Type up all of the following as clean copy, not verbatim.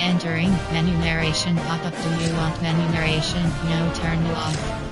Entering menu narration pop-up. Do you want menu narration? No, turn it off.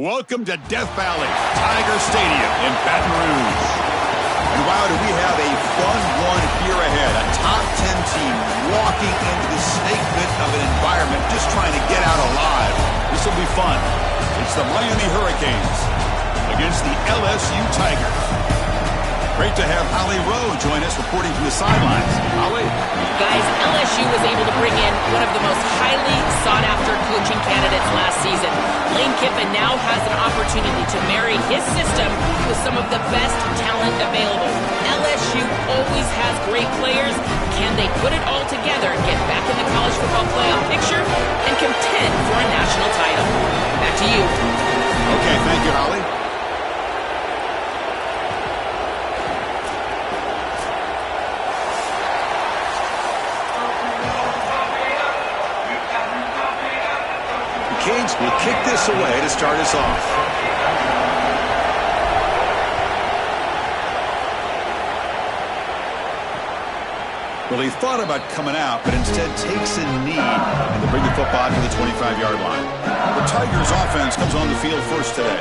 Welcome to Death Valley, Tiger Stadium in Baton Rouge. And wow, do we have a fun one here ahead. A top 10 team walking into the snake pit of an environment just trying to get out alive. This will be fun. It's the Miami Hurricanes against the LSU Tigers. Great to have Holly Rowe join us reporting from the sidelines. Holly? Guys, LSU was able to bring in one of the most highly sought-after coaching candidates last season. Lane Kiffin now has an opportunity to marry his system with some of the best talent available. LSU always has great players. Can they put it all together, get back in the college football playoff picture, and contend for a national title? Back to you. Okay, thank you, Holly. Canes will kick this away to start us off. Well, he thought about coming out, but instead takes a knee and they bring the football to the 25-yard line. The Tigers offense comes on the field first today.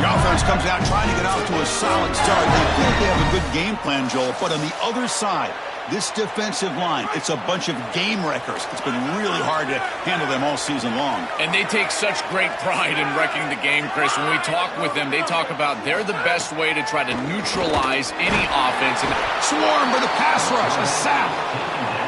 The offense comes out trying to get off to a solid start. They think they have a good game plan, Joel, but on the other side, this defensive line, it's a bunch of game wreckers. It's been really hard to handle them all season long. And they take such great pride in wrecking the game, Chris. When we talk with them, they talk about they're the best way to try to neutralize any offense. And Swarm for the pass rush, a sack.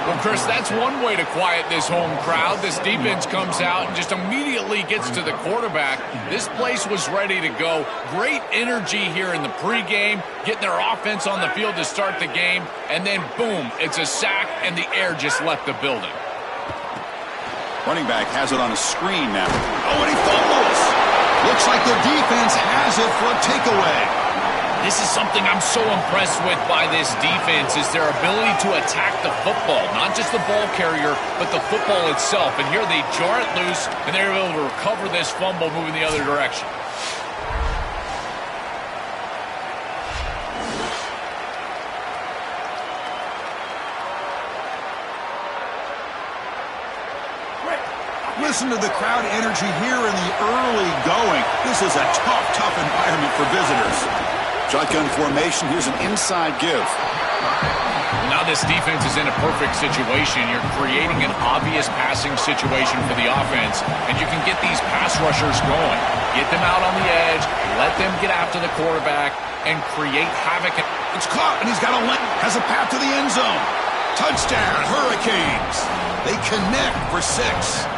Well, Chris, that's one way to quiet this home crowd. This defense comes out and just immediately gets to the quarterback. This place was ready to go. Great energy here in the pregame, getting their offense on the field to start the game, and then boom, it's a sack, and the air just left the building. Running back has it on a screen now. Oh, and he fumbles. Looks like the defense has it for a takeaway. This is something I'm so impressed with by this defense is their ability to attack the football, not just the ball carrier, but the football itself. And here they jar it loose, and they're able to recover this fumble moving the other direction. Listen to the crowd energy here in the early going. This is a tough environment for visitors. Shotgun formation. Here's an inside give. Now this defense is in a perfect situation. You're creating an obvious passing situation for the offense, and you can get these pass rushers going. Get them out on the edge, let them get after the quarterback, and create havoc. It's caught, and he's got a lane. Has a path to the end zone. Touchdown, Hurricanes. They connect for 6.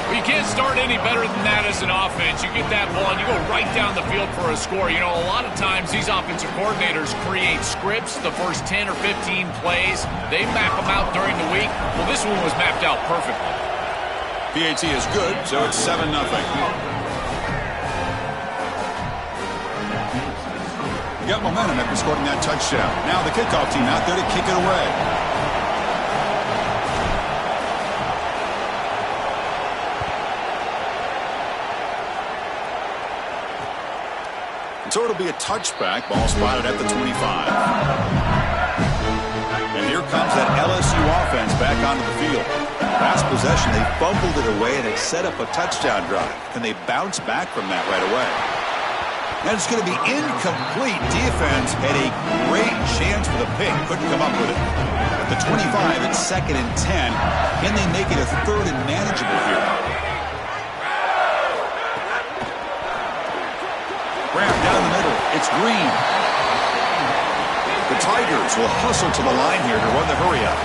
You can't start any better than that as an offense. You get that ball and you go right down the field for a score. You know, a lot of times these offensive coordinators create scripts, the first 10 or 15 plays. They map them out during the week. Well, this one was mapped out perfectly. PAT is good, so it's 7-0. You got momentum after scoring that touchdown. Now the kickoff team out there to kick it away. So it'll be a touchback. Ball spotted at the 25. And here comes that LSU offense back onto the field. Last possession, they fumbled it away, and it set up a touchdown drive. Can they bounce back from that right away? And it's going to be incomplete. Defense had a great chance for the pick. Couldn't come up with it. At the 25, it's 2nd and 10. Can they make it a 3rd and manageable here? Grab down the middle. It's Green. The Tigers will hustle to the line here to run the hurry-up.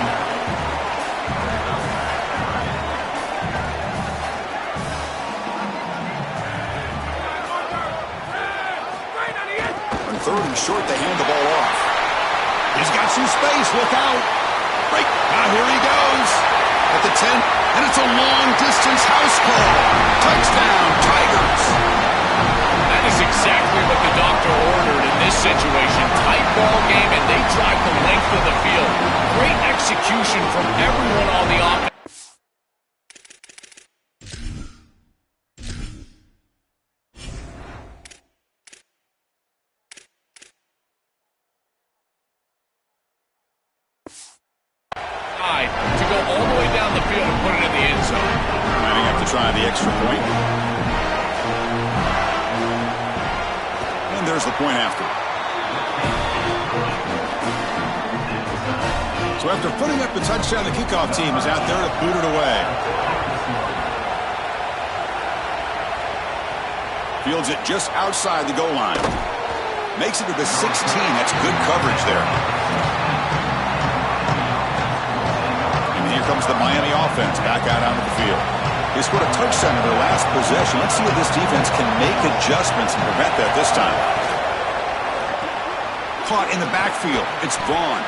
On 3rd and short, they hand the ball off. He's got some space. Look out. Break. Now here he goes. At the 10, and it's a long-distance house call. Touchdown, Tigers. That is exactly what the doctor ordered in this situation. Tight ball game, and they drive the length of the field. Great execution from everyone on the offense. To go all the way down the field and put it in the end zone. Might have to try the extra point. And there's the point after. So after putting up the touchdown, the kickoff team is out there to boot it away. Fields it just outside the goal line. Makes it to the 16. That's good coverage there. And here comes the Miami offense back out onto the field. They scored a touchdown in their last possession. Let's see if this defense can make adjustments and prevent that this time. Caught in the backfield. It's Vaughn.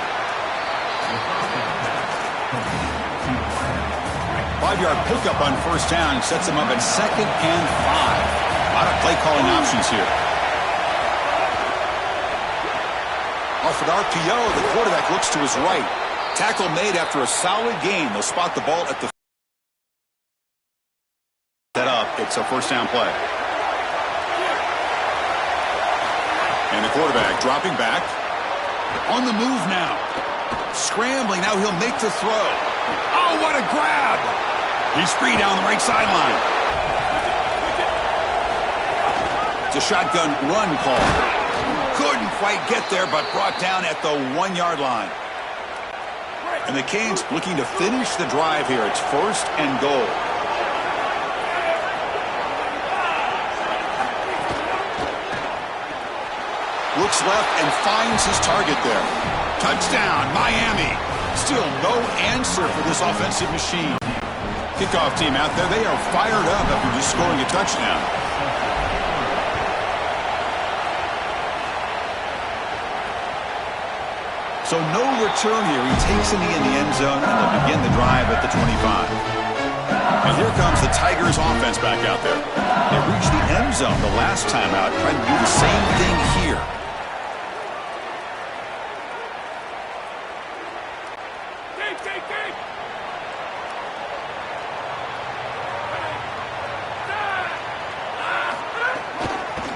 5-yard pickup on first down sets them up at 2nd and 5. A lot of play calling options here. Off an RPO, the quarterback looks to his right. Tackle made after a solid gain. They'll spot the ball at the set up. It's a first down play. And the quarterback dropping back. On the move now. Scrambling. Now he'll make the throw. Oh, what a grab. He's free down the right sideline. It's a shotgun run call. Couldn't quite get there, but brought down at the 1-yard line. And the Canes looking to finish the drive here. It's 1st and goal. Looks left and finds his target there. Touchdown, Miami. Still no answer for this offensive machine. Kickoff team out there, they are fired up after just scoring a touchdown. So no return here. He takes it in the end zone, and they'll begin the drive at the 25. And here comes the Tigers offense back out there. They reached the end zone the last time out, trying to do the same thing here.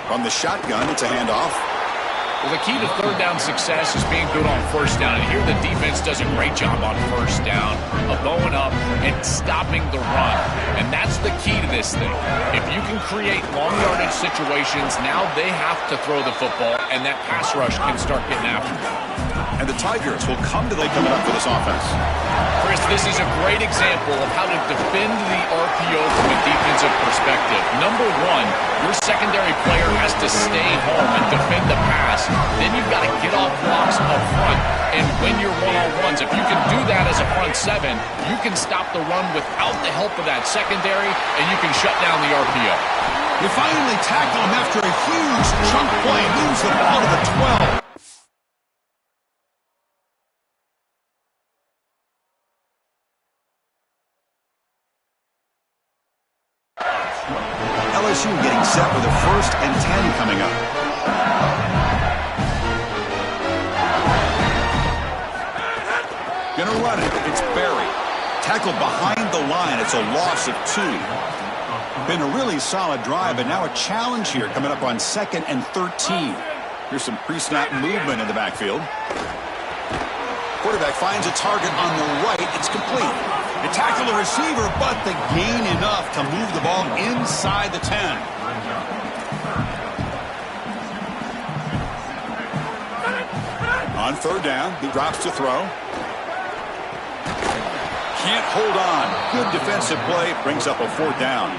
From the shotgun, it's a handoff. Well, the key to third down success is being good on first down. And here the defense does a great job on first down of going up and stopping the run. And that's the key to this thing. If you can create long yardage situations, now they have to throw the football, and that pass rush can start getting after them. And the Tigers will come to the coming up for this offense. Chris, this is a great example of how to defend the RPO from a defensive perspective. Number one, your secondary player has to stay home and defend the pass. Then you've got to get off blocks up front and win your one-on-ones. If you can do that as a front seven, you can stop the run without the help of that secondary, and you can shut down the RPO. They finally tackle him after a huge chunk play. Moves the ball to the 12. LSU getting set with a 1st and 10 coming up. Gonna run it. It's Berry. Tackled behind the line. It's a loss of 2. Been a really solid drive, but now a challenge here coming up on 2nd and 13. Here's some pre-snap movement in the backfield. Quarterback finds a target on the right. It's complete. They tackle the receiver, but they gain enough to move the ball inside the 10. On 3rd down, he drops to throw. Can't hold on. Good defensive play. Brings up a 4th down.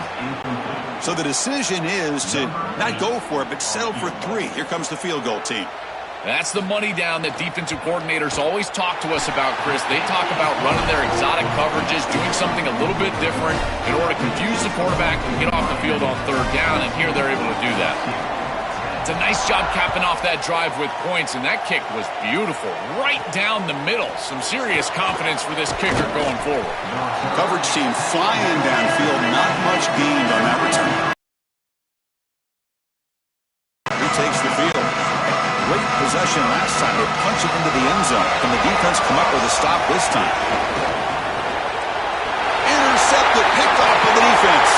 So the decision is to not go for it, but settle for 3. Here comes the field goal team. That's the money down that defensive coordinators always talk to us about, Chris. They talk about running their exotic coverages, doing something a little bit different in order to confuse the quarterback and get off the field on 3rd down, and here they're able to do that. It's a nice job capping off that drive with points, and that kick was beautiful. Right down the middle. Some serious confidence for this kicker going forward. Coverage team flying downfield. Not much gained on that return. He takes the field. Great possession last time. They punch it into the end zone. Can the defense come up with a stop this time? Intercepted, picked off by the defense.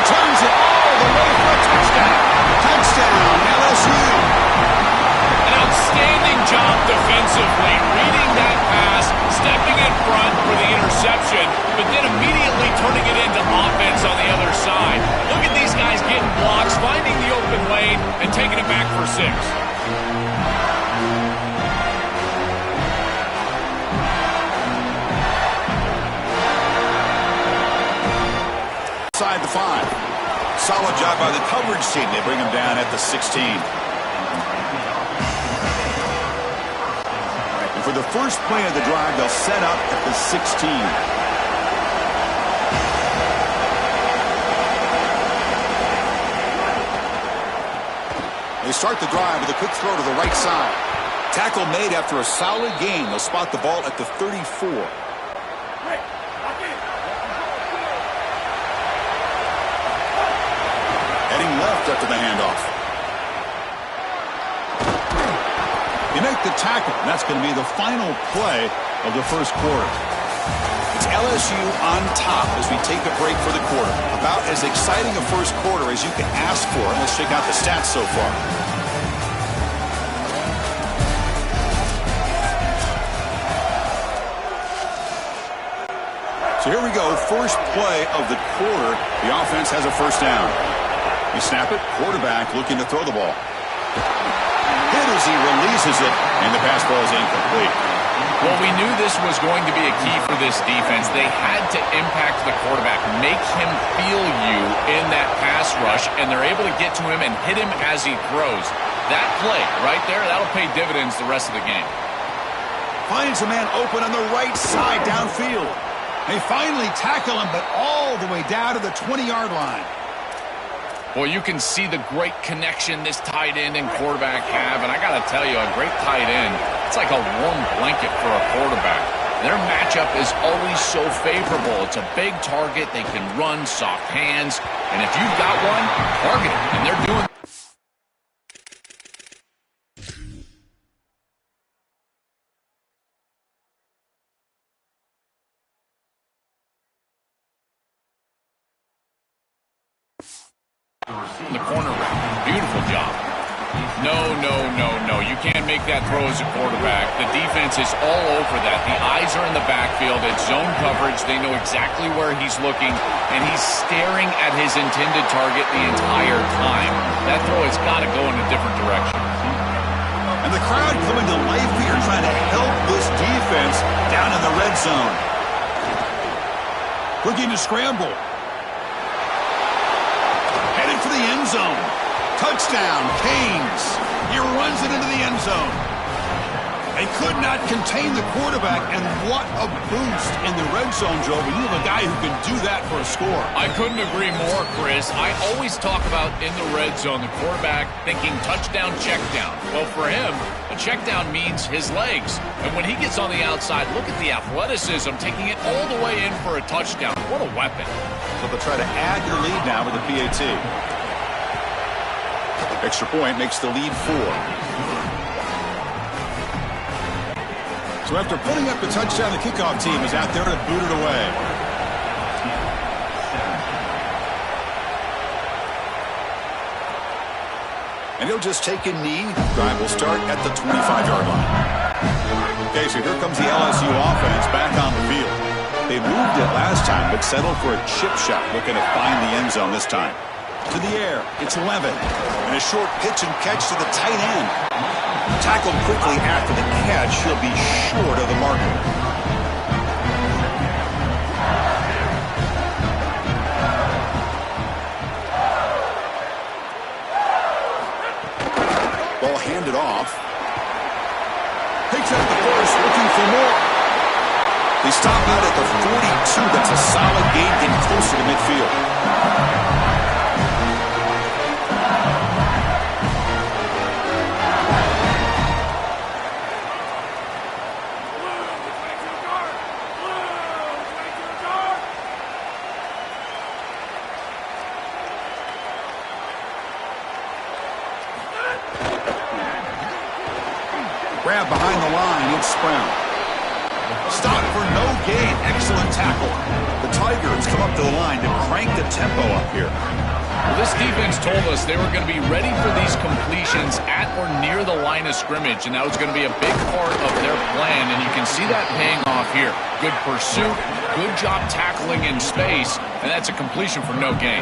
Returns it all the way for a touchdown. Touchdown, LSU. An outstanding job defensively, reading that pass, stepping in front for the interception, but then immediately turning it into offense on the other side. Look at these guys getting blocks, finding the open lane, and taking it back for 6. Inside the 5. Solid job by the coverage team. They bring him down at the 16. And for the first play of the drive, they'll set up at the 16. They start the drive with a quick throw to the right side. Tackle made after a solid gain. They'll spot the ball at the 34. Heading left after the handoff. They make the tackle. That's going to be the final play of the first quarter. It's LSU on top as we take a break for the quarter. About as exciting a first quarter as you can ask for. Let's check out the stats so far. So here we go. First play of the quarter. The offense has a first down. You snap it. Quarterback looking to throw the ball. Hit as he releases it, and the pass ball is incomplete. Well, we knew this was going to be a key for this defense. They had to impact the quarterback, make him feel you in that pass rush, and they're able to get to him and hit him as he throws. That play right there, that'll pay dividends the rest of the game. finds a man open on the right side downfield. They finally tackle him, but all the way down to the 20-yard line. Well, you can see the great connection this tight end and quarterback have, and I got to tell you, a great tight end, it's like a warm blanket for a quarterback. Their matchup is always so favorable. It's a big target. They can run, soft hands, and if you've got one, target it, and they're doing the corner route. Beautiful job. No. You can't make that throw as a quarterback. The defense is all over that. The eyes are in the backfield. It's zone coverage. They know exactly where he's looking, and he's staring at his intended target the entire time. That throw has got to go in a different direction. And the crowd coming to life here, trying to help this defense down in the red zone. Looking to scramble. Headed for the end zone. Touchdown, Canes. He runs it into the end zone. They could not contain the quarterback, and what a boost in the red zone, Joe. When you have a guy who can do that for a score. I couldn't agree more, Chris. I always talk about in the red zone, the quarterback thinking touchdown, check down. Well, for him, a check down means his legs. And when he gets on the outside, look at the athleticism, taking it all the way in for a touchdown. What a weapon. So they'll try to add their lead now with the PAT. Extra point makes the lead 4. So after putting up the touchdown, the kickoff team is out there to boot it away. And he'll just take a knee. Drive will start at the 25-yard line. Okay, so here comes the LSU offense back on the field. They moved it last time, but settled for a chip shot, looking to find the end zone this time. To the air, it's 11. And a short pitch and catch to the tight end. Tackled quickly after the catch. He'll be short of the marker. Ball handed off. Picks up the first, looking for more. They stop out at the 42. That's a solid gain, getting closer to midfield. Grab behind the line, it's Brown. Stop for no gain. Excellent tackle. The Tigers come up to the line to crank the tempo up here. Well, this defense told us they were going to be ready for these completions at or near the line of scrimmage, and that was going to be a big part of their plan, and you can see that paying off here. Good pursuit, good job tackling in space, and that's a completion for no gain.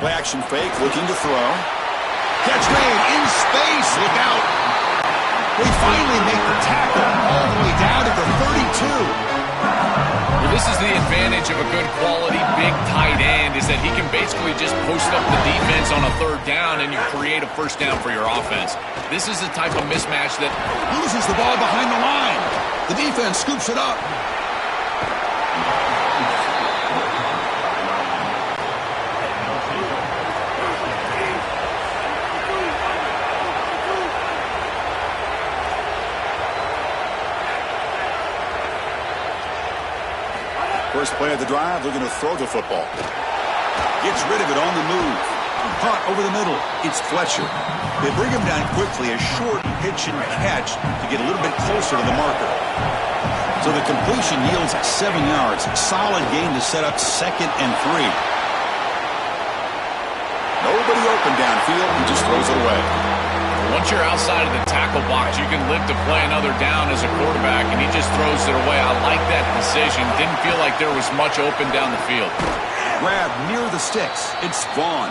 Play action fake, looking to throw. Catch made in space. Look out. They finally make the tackle all the way down to the 32. Well, this is the advantage of a good quality big tight end, is that he can basically just post up the defense on a third down and you create a first down for your offense. This is the type of mismatch that loses the ball behind the line. The defense scoops it up. First play of the drive, looking to throw the football. Gets rid of it on the move. Hunt over the middle. It's Fletcher. They bring him down quickly. A short pitch and catch to get a little bit closer to the marker. So the completion yields 7 yards. Solid gain to set up 2nd and 3. Nobody open downfield. He just throws it away. Once you're outside of the tackle box, you can live to play another down as a quarterback, and he just throws it away. I like that decision. Didn't feel like there was much open down the field. Grab near the sticks. It's Vaughn.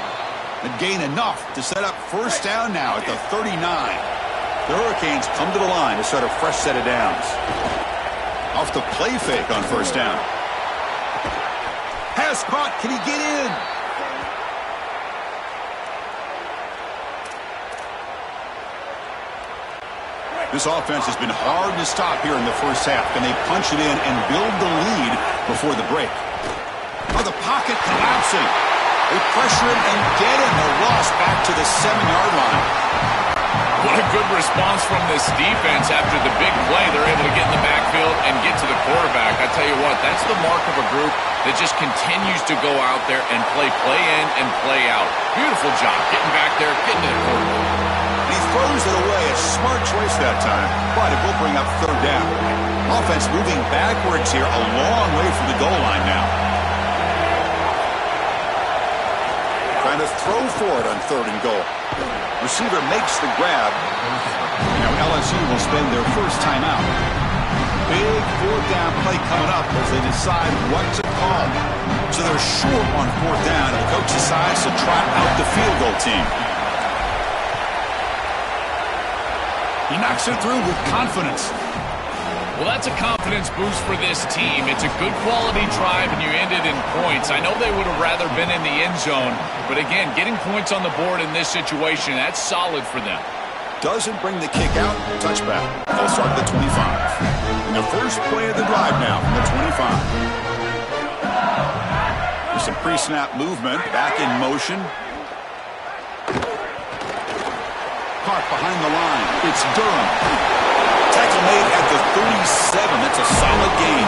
And gain enough to set up first down now at the 39. The Hurricanes come to the line to start a fresh set of downs. Off the play fake on first down. Pass caught. Can he get in? This offense has been hard to stop here in the first half. Can they punch it in and build the lead before the break? Oh, the pocket collapsing. They pressure him and get him. A loss back to the 7-yard line. What a good response from this defense after the big play. They're able to get in the backfield and get to the quarterback. I tell you what, that's the mark of a group that just continues to go out there and play in and play out. Beautiful job getting back there, getting to the quarterback. He throws it away. A smart choice that time, but it will bring up third down. Offense moving backwards here, a long way from the goal line now. Trying to throw for it on 3rd and goal. Receiver makes the grab. Now LSU will spend their first timeout. Big 4th down play coming up as they decide what to call. So they're short on 4th down, and the coach decides to trot out the field goal team. He knocks it through with confidence. Well, that's a confidence boost for this team. It's a good quality drive, and you ended in points. I know they would have rather been in the end zone, but again, getting points on the board in this situation, that's solid for them. Doesn't bring the kick out. Touchback. They'll start at the 25. And the first play of the drive now from the 25. There's some pre-snap movement. Back in motion. Park behind the line. It's Durham. Tackle made at the 37. That's a solid gain.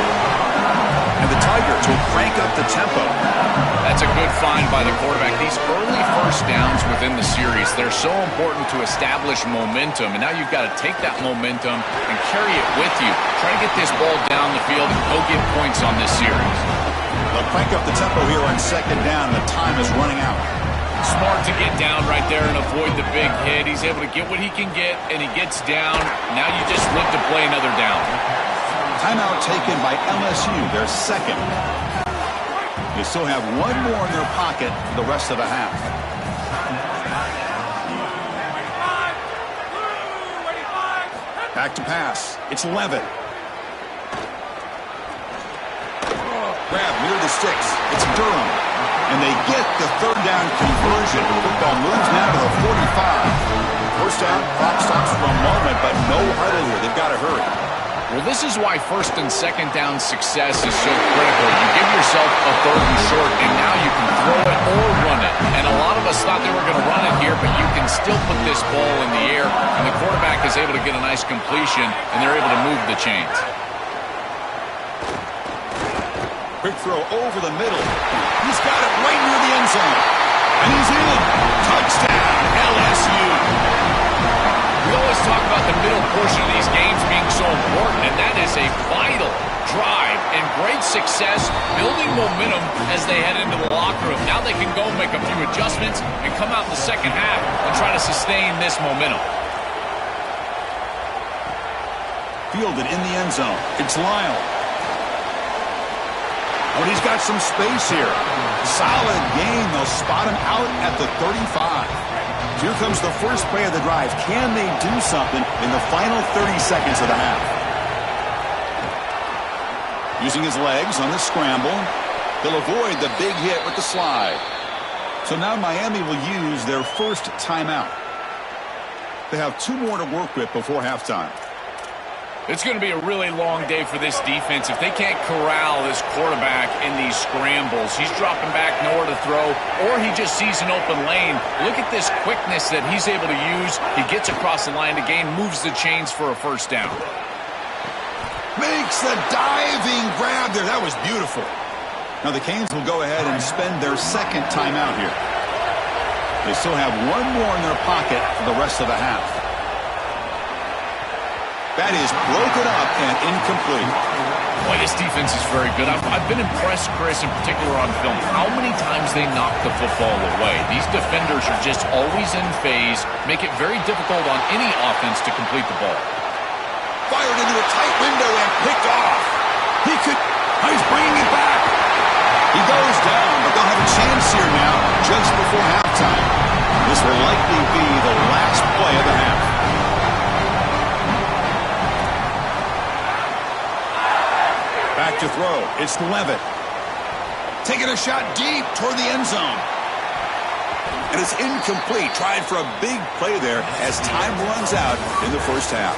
And the Tigers will crank up the tempo. That's a good find by the quarterback. These early first downs within the series, they're so important to establish momentum. And now you've got to take that momentum and carry it with you. Try to get this ball down the field and go get points on this series. They'll crank up the tempo here on 2nd down. The time is running out. Smart to get down right there and avoid the big hit. He's able to get what he can get, and he gets down. Now you just live to play another down. Timeout taken by LSU, their 2nd. They still have one more in their pocket for the rest of the half. Back to pass. It's Levitt. Grab near the sticks. It's Durham. And they get the 3rd down conversion. Football moves now to the 45. First down, clock stops for a moment, but no huddle here. They've got to hurry. Well, this is why 1st and 2nd down success is so critical. You give yourself a 3rd and short, and now you can throw it or run it. And a lot of us thought they were going to run it here, but you can still put this ball in the air, and the quarterback is able to get a nice completion, and they're able to move the chains. Quick throw over the middle. He's got it right near the end zone. And he's in. Touchdown, LSU. We always talk about the middle portion of these games being so important, and that is a vital drive and great success, building momentum as they head into the locker room. Now they can go make a few adjustments and come out in the second half and try to sustain this momentum. Fielded in the end zone. It's Lyle. Oh, he's got some space here. Solid gain. They'll spot him out at the 35. Here comes the first play of the drive. Can they do something in the final 30 seconds of the half? Using his legs on the scramble. They'll avoid the big hit with the slide. So now Miami will use their first timeout. They have 2 more to work with before halftime. It's going to be a really long day for this defense. If they can't corral this quarterback in these scrambles, he's dropping back nowhere to throw, or he just sees an open lane. Look at this quickness that he's able to use. He gets across the line to gain, moves the chains for a first down. Makes the diving grab there. That was beautiful. Now the Canes will go ahead and spend their 2nd timeout here. They still have 1 more in their pocket for the rest of the half. That is broken up and incomplete. Boy, this defense is very good. I've been impressed, Chris, in particular on film, how many times they knock the football away. These defenders are just always in phase, make it very difficult on any offense to complete the ball. Fired into a tight window and picked off. He's bringing it back. He goes down, but they'll have a chance here now just before halftime. This will likely be the last play of the half. Back to throw. It's Levitt. Taking a shot deep toward the end zone. And it's incomplete. Tried for a big play there as time runs out in the first half.